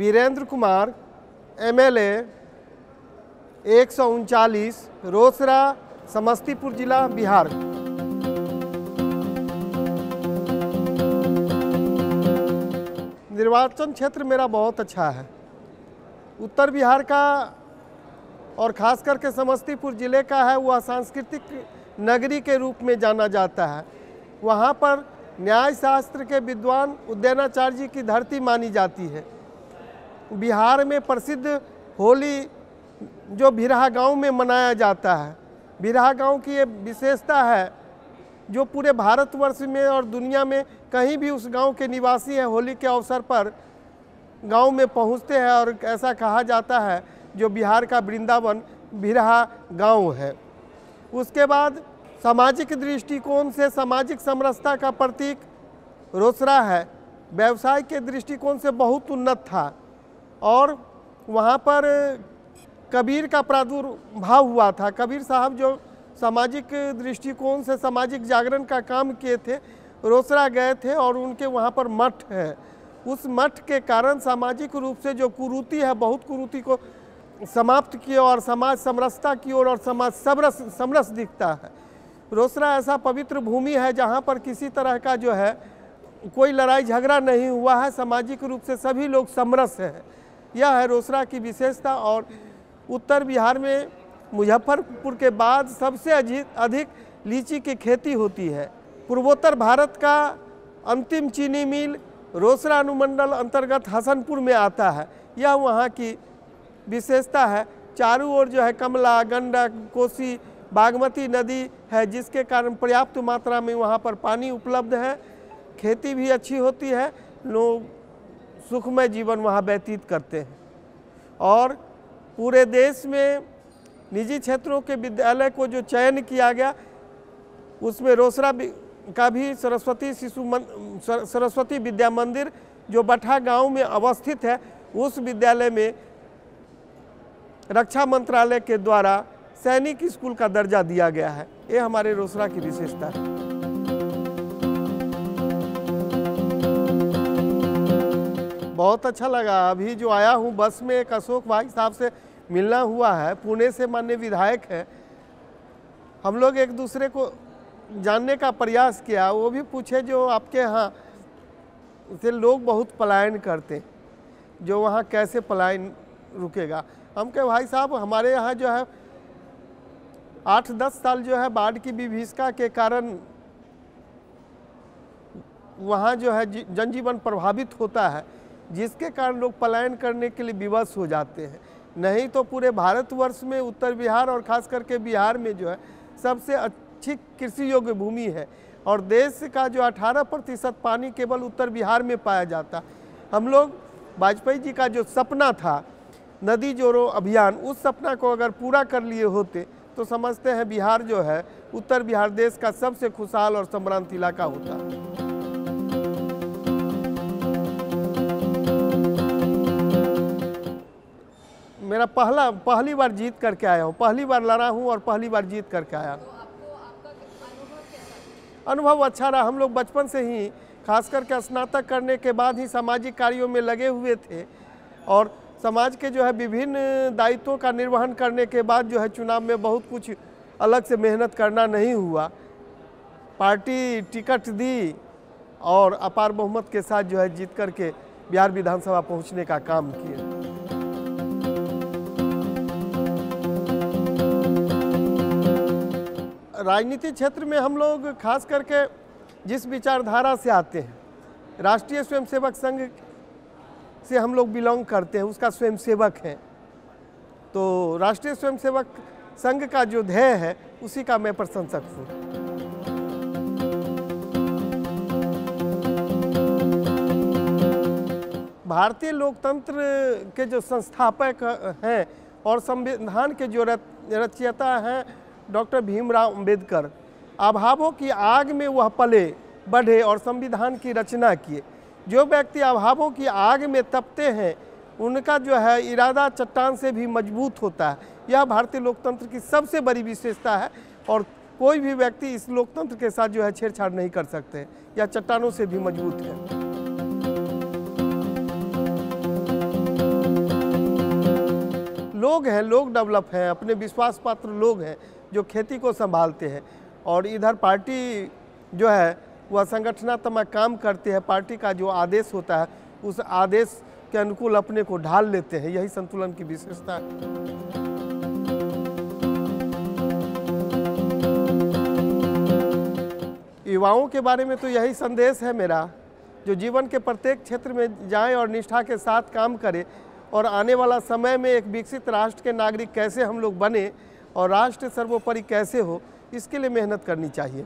Virendra Kumar, MLA 139, Rosera, Samastipur जिला, बिहार। निर्वाचन क्षेत्र मेरा बहुत अच्छा है। उत्तर बिहार का और ख़ास करके समस्तीपुर ज़िले का है, वह सांस्कृतिक नगरी के रूप में जाना जाता है। वहाँ पर न्याय शास्त्र के विद्वान उदयनाचार्य जी की धरती मानी जाती है। बिहार में प्रसिद्ध होली जो भिरहा गांव में मनाया जाता है, भिरहा गांव की ये विशेषता है जो पूरे भारतवर्ष में और दुनिया में कहीं भी उस गांव के निवासी हैं, होली के अवसर पर गांव में पहुंचते हैं और ऐसा कहा जाता है जो बिहार का वृंदावन भिरहा गांव है। उसके बाद सामाजिक दृष्टिकोण से सामाजिक समरसता का प्रतीक रोसड़ा है। व्यवसाय के दृष्टिकोण से बहुत उन्नत था और वहाँ पर कबीर का प्रादुर्भाव हुआ था। कबीर साहब जो सामाजिक दृष्टिकोण से सामाजिक जागरण का काम किए थे, रोसड़ा गए थे और उनके वहाँ पर मठ है। उस मठ के कारण सामाजिक रूप से जो कुरीति है, बहुत कुरीति को समाप्त किए और समाज समरसता की ओर और समाज समरस दिखता है। रोसड़ा ऐसा पवित्र भूमि है जहाँ पर किसी तरह का जो है कोई लड़ाई झगड़ा नहीं हुआ है, सामाजिक रूप से सभी लोग समरस हैं। यह है रोसड़ा की विशेषता। और उत्तर बिहार में मुजफ्फरपुर के बाद सबसे अधिक लीची की खेती होती है। पूर्वोत्तर भारत का अंतिम चीनी मिल रोसड़ा अनुमंडल अंतर्गत हसनपुर में आता है। यह वहाँ की विशेषता है। चारों ओर जो है कमला, गंडक, कोसी, बागमती नदी है, जिसके कारण पर्याप्त मात्रा में वहाँ पर पानी उपलब्ध है। खेती भी अच्छी होती है, लोग सुखमय जीवन वहाँ व्यतीत करते हैं। और पूरे देश में निजी क्षेत्रों के विद्यालय को जो चयन किया गया, उसमें रोसड़ा का भी सरस्वती विद्या मंदिर जो बठा गांव में अवस्थित है, उस विद्यालय में रक्षा मंत्रालय के द्वारा सैनिक स्कूल का दर्जा दिया गया है। ये हमारे रोसड़ा की विशेषता है। बहुत अच्छा लगा। अभी जो आया हूँ बस में एक अशोक भाई साहब से मिलना हुआ है, पुणे से माननीय विधायक है। हम लोग एक दूसरे को जानने का प्रयास किया। वो भी पूछे जो आपके यहाँ से लोग बहुत पलायन करते, जो वहाँ कैसे पलायन रुकेगा। हम कहे भाई साहब हमारे यहाँ जो है 8-10 साल जो है बाढ़ की विभीषिका के कारण वहाँ जो है जनजीवन प्रभावित होता है, जिसके कारण लोग पलायन करने के लिए विवश हो जाते हैं। नहीं तो पूरे भारतवर्ष में उत्तर बिहार और ख़ास करके बिहार में जो है सबसे अच्छी कृषि योग्य भूमि है और देश का जो 18% पानी केवल उत्तर बिहार में पाया जाता। हम लोग वाजपेयी जी का जो सपना था नदी जोड़ो अभियान, उस सपना को अगर पूरा कर लिए होते तो समझते हैं बिहार जो है उत्तर बिहार देश का सबसे खुशहाल और सम्रांत इलाका होता। मेरा पहली बार जीत करके आया हूँ, पहली बार लड़ा हूँ और पहली बार जीत करके आया। अनुभव अच्छा रहा। हम लोग बचपन से ही खास करके स्नातक करने के बाद ही सामाजिक कार्यों में लगे हुए थे और समाज के जो है विभिन्न दायित्वों का निर्वहन करने के बाद जो है चुनाव में बहुत कुछ अलग से मेहनत करना नहीं हुआ। पार्टी टिकट दी और अपार बहुमत के साथ जो है जीत करके बिहार विधानसभा पहुंचने का काम किया। राजनीति क्षेत्र में हम लोग खास करके जिस विचारधारा से आते हैं, राष्ट्रीय स्वयंसेवक संघ से हम लोग बिलोंग करते हैं, उसका स्वयंसेवक हैं। तो राष्ट्रीय स्वयंसेवक संघ का जो ध्येय है उसी का मैं प्रशंसक हूँ। भारतीय लोकतंत्र के जो संस्थापक हैं और संविधान के जो रचयिता हैं डॉक्टर भीमराव अंबेडकर, अभावों की आग में वह पले बढ़े और संविधान की रचना किए। जो व्यक्ति अभावों की आग में तपते हैं उनका जो है इरादा चट्टान से भी मजबूत होता है। यह भारतीय लोकतंत्र की सबसे बड़ी विशेषता है और कोई भी व्यक्ति इस लोकतंत्र के साथ जो है छेड़छाड़ नहीं कर सकते। यह चट्टानों से भी मजबूत है। लोग हैं, लोग डेवलप हैं, अपने विश्वास पात्र लोग हैं जो खेती को संभालते हैं। और इधर पार्टी जो है वह संगठनात्मक काम करती है, पार्टी का जो आदेश होता है उस आदेश के अनुकूल अपने को ढाल लेते हैं, यही संतुलन की विशेषता है। युवाओं के बारे में तो यही संदेश है मेरा, जो जीवन के प्रत्येक क्षेत्र में जाएं और निष्ठा के साथ काम करें और आने वाला समय में एक विकसित राष्ट्र के नागरिक कैसे हम लोग बने और राष्ट्र सर्वोपरि कैसे हो, इसके लिए मेहनत करनी चाहिए।